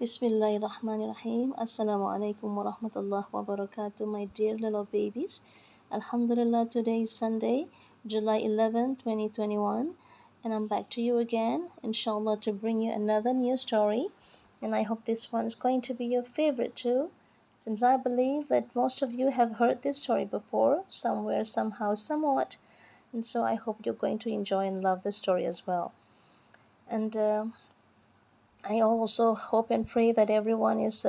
Bismillahirrahmanirrahim. Assalamu alaikum wa rahmatullah wa barakatuh, my dear little babies. Alhamdulillah, today is Sunday, July 11, 2021, and I'm back to you again, inshallah, to bring you another new story. And I hope this one is going to be your favorite too, since I believe that most of you have heard this story before, somewhere, somehow, somewhat. And so I hope you're going to enjoy and love the story as well. And I also hope and pray that everyone is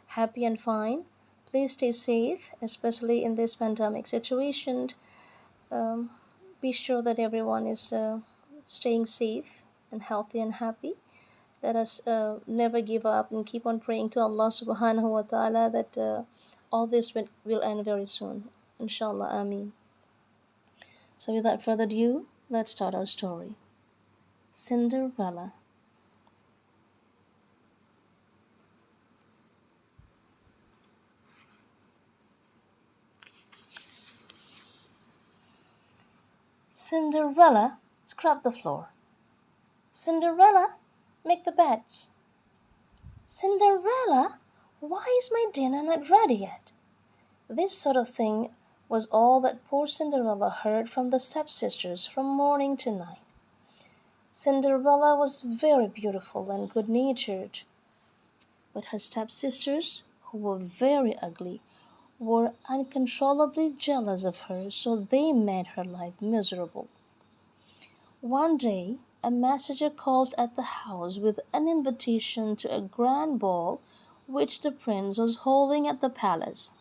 happy and fine. Please stay safe, especially in this pandemic situation. Um, be sure that everyone is staying safe and healthy and happy. Let us never give up and keep on praying to Allah subhanahu wa ta'ala that all this will end very soon. Inshallah, Ameen. So without further ado, let's start our story. Cinderella. Cinderella, scrub the floor. Cinderella, make the beds. Cinderella, why is my dinner not ready yet? This sort of thing was all that poor Cinderella heard from the stepsisters from morning to night. Cinderella was very beautiful and good-natured, but her stepsisters, who were very ugly, were uncontrollably jealous of her, so they made her life miserable. One day, a messenger called at the house with an invitation to a grand ball which the prince was holding at the palace.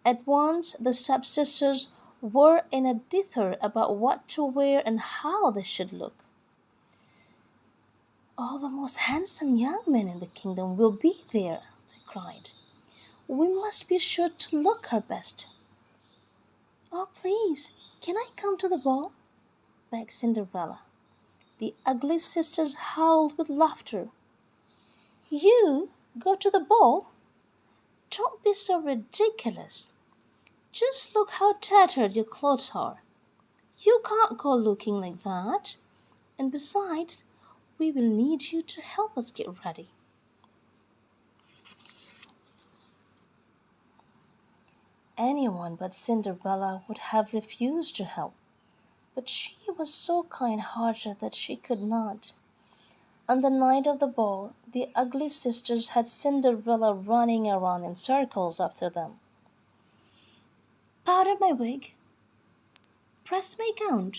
At once the stepsisters were in a dither about what to wear and how they should look. "All the most handsome young men in the kingdom will be there," they cried. "We must be sure to look our best." "Oh, please, can I come to the ball?" begged Cinderella. The ugly sisters howled with laughter. "You go to the ball? Don't be so ridiculous. Just look how tattered your clothes are. You can't go looking like that. And besides, we will need you to help us get ready." Anyone but Cinderella would have refused to help, but she was so kind-hearted that she could not. On the night of the ball, the ugly sisters had Cinderella running around in circles after them. "Powder my wig. Press my gown.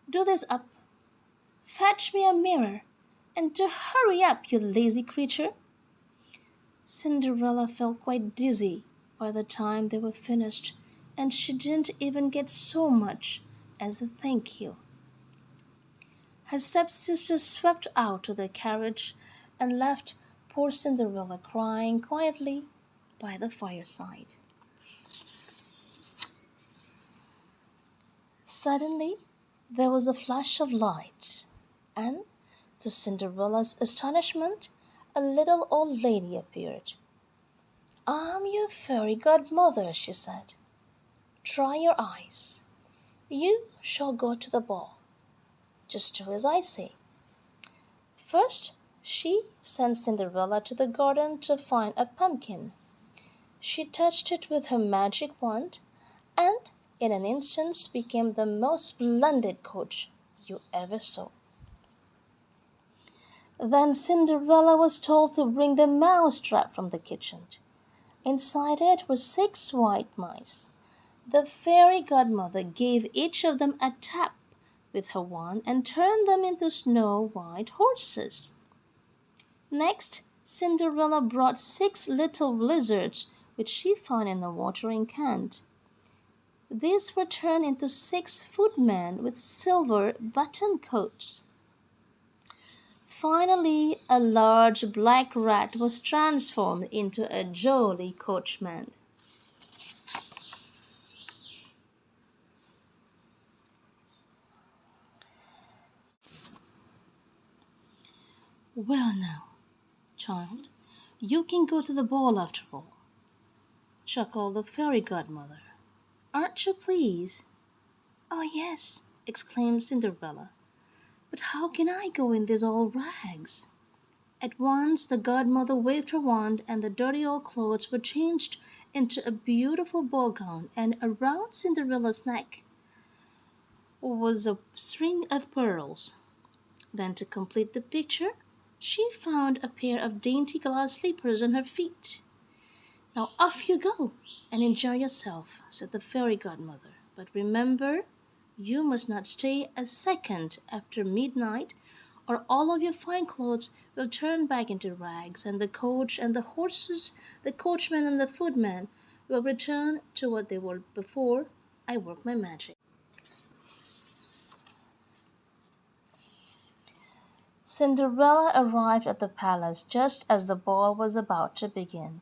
Do this up. Fetch me a mirror, and do hurry up, you lazy creature." Cinderella felt quite dizzy by the time they were finished, and she didn't even get so much as a thank you. Her stepsisters swept out to their carriage and left poor Cinderella crying quietly by the fireside. Suddenly, there was a flash of light, and, to Cinderella's astonishment, a little old lady appeared. "I'm your fairy godmother," she said. "Dry your eyes. You shall go to the ball. Just do as I say." First, she sent Cinderella to the garden to find a pumpkin. She touched it with her magic wand, and in an instant became the most splendid coach you ever saw. Then Cinderella was told to bring the mouse trap from the kitchen. Inside it were 6 white mice. The fairy godmother gave each of them a tap with her wand and turned them into snow-white horses. Next, Cinderella brought 6 little lizards which she found in a watering can. These were turned into 6 footmen with silver button coats. Finally, a large black rat was transformed into a jolly coachman. "Well now, child, you can go to the ball after all," chuckled the fairy godmother. "Aren't you pleased?" "Oh, yes," exclaimed Cinderella. "But how can I go in these old rags?" At once the godmother waved her wand, and the dirty old clothes were changed into a beautiful ball gown, and around Cinderella's neck was a string of pearls. Then, to complete the picture, she found a pair of dainty glass slippers on her feet. "Now off you go, and enjoy yourself," said the fairy godmother. "But remember, you must not stay a second after midnight, or all of your fine clothes will turn back into rags, and the coach and the horses, the coachman and the footman will return to what they were before I work my magic." Cinderella arrived at the palace just as the ball was about to begin.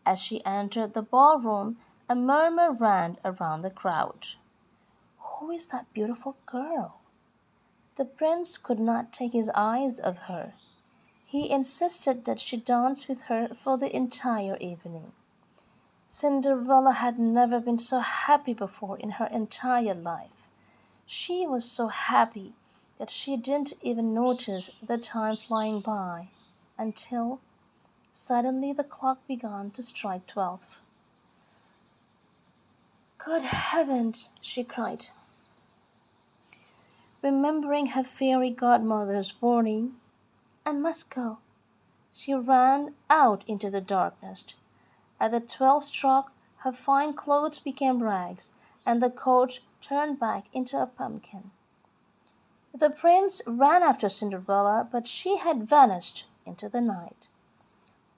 As she entered the ballroom, a murmur ran around the crowd. "Who is that beautiful girl?" The prince could not take his eyes off her. He insisted that she dance with her for the entire evening. Cinderella had never been so happy before in her entire life. She was so happy that she didn't even notice the time flying by until suddenly the clock began to strike 12. "Good heavens!" she cried. Remembering her fairy godmother's warning, "I must go." She ran out into the darkness. At the 12th stroke, her fine clothes became rags, and the coach turned back into a pumpkin. The prince ran after Cinderella, but she had vanished into the night.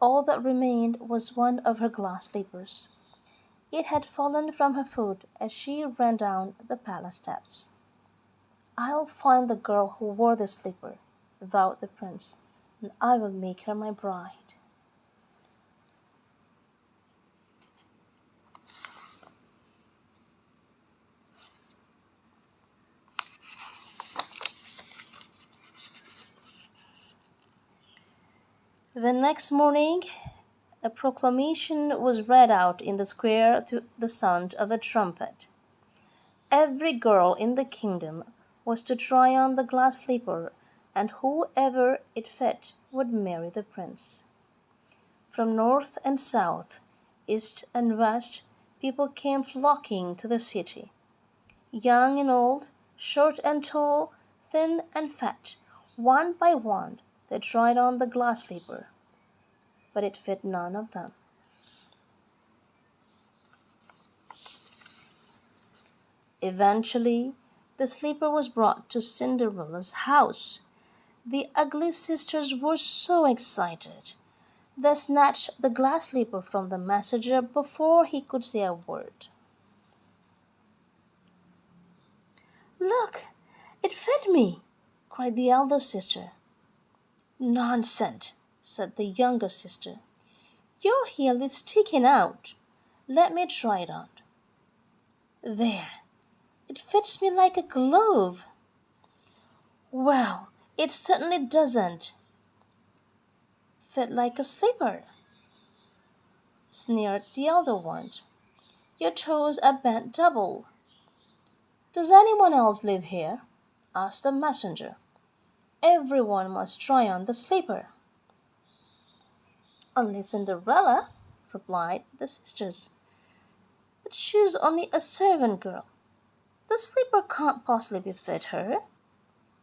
All that remained was one of her glass slippers. It had fallen from her foot as she ran down the palace steps. "I'll find the girl who wore this slipper," vowed the prince, "and I will make her my bride." The next morning, a proclamation was read out in the square to the sound of a trumpet. Every girl in the kingdom was to try on the glass slipper, and whoever it fit would marry the prince. From north and south, east and west, people came flocking to the city. Young and old, short and tall, thin and fat, one by one they tried on the glass slipper, but it fit none of them. Eventually, the slipper was brought to Cinderella's house. The ugly sisters were so excited. They snatched the glass slipper from the messenger before he could say a word. "Look, it fit me!" cried the elder sister. "Nonsense!" said the younger sister. "Your heel is sticking out. Let me try it on." "There, it fits me like a glove." "Well, it certainly doesn't fit like a slipper," sneered the elder one. "Your toes are bent double." "Does anyone else live here?" asked the messenger. "Everyone must try on the slipper." "Only Cinderella," replied the sisters. "But she's only a servant girl. The slipper can't possibly fit her."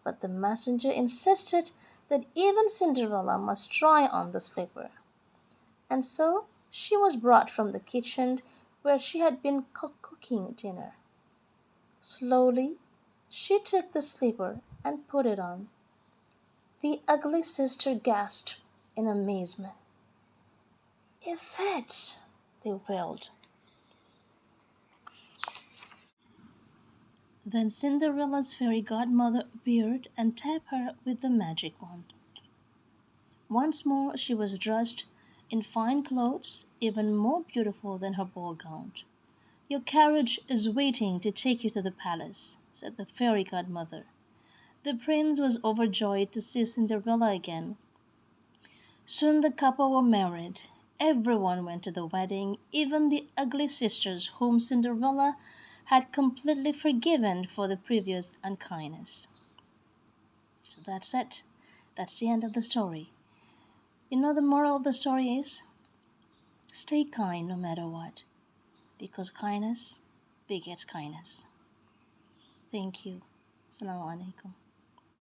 But the messenger insisted that even Cinderella must try on the slipper. And so she was brought from the kitchen where she had been cooking dinner. Slowly she took the slipper and put it on. The ugly sister gasped in amazement. "It fits!" they wailed. Then Cinderella's fairy godmother appeared and tapped her with the magic wand. Once more she was dressed in fine clothes, even more beautiful than her ball gown. "Your carriage is waiting to take you to the palace," said the fairy godmother. The prince was overjoyed to see Cinderella again. Soon the couple were married. Everyone went to the wedding, even the ugly sisters whom Cinderella had completely forgiven for the previous unkindness. So that's it. That's the end of the story. The moral of the story is stay kind no matter what, because kindness begets kindness. Thank you. Assalamu alaikum.